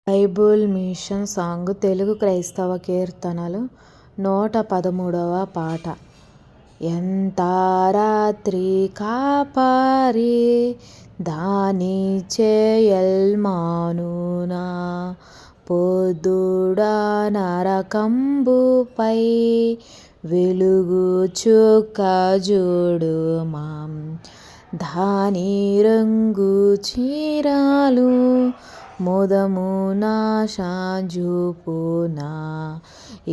Bible machine song Telugu క్రైస్తవ కీర్తనలు 113వ పాట. ఎంత రాత్రి కాపరి దాని చేయల్మానునా, పొద్దుడా నరకంబుపై వెలుగు చుక్క చూడుమా. దాని రంగు చీరాలు మోదమున షాజుపునా,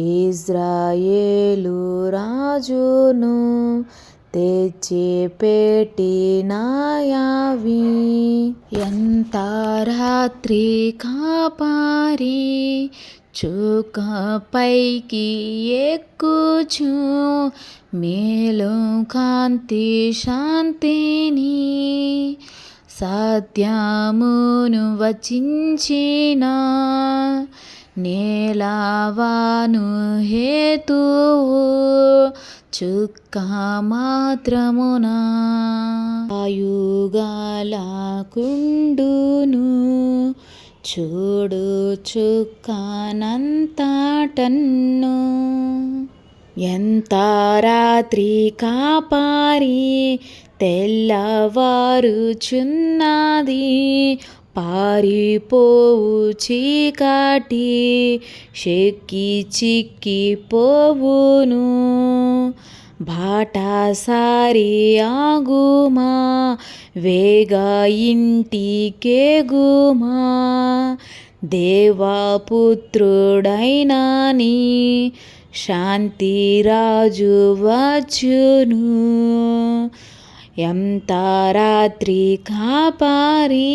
ఇజ్రాయేలు రాజును తెచ్చిపెట్టినాయవి. ఎంత రాత్రి కాపరి చుక్క పైకి ఎక్కుచు, మేలు కాంతి శాంతిని సత్యమును వచించిన, నేలవాను హేతువు చుక్క మాత్రమున. ఆయుగాలకుండును చూడు చుక్కనంతటన్ను. ఎంత రాత్రి కాపరి తెల్లవారుచున్నది, పారిపోవు చీకటి చెక్కి చిక్కిపోవును. బాటసారి ఆగుమా, వేగ ఇంటికేగుమా. దేవపుత్రుడైనని శాంతిరాజు వచ్చును. ఎంత రాత్రి కాపరి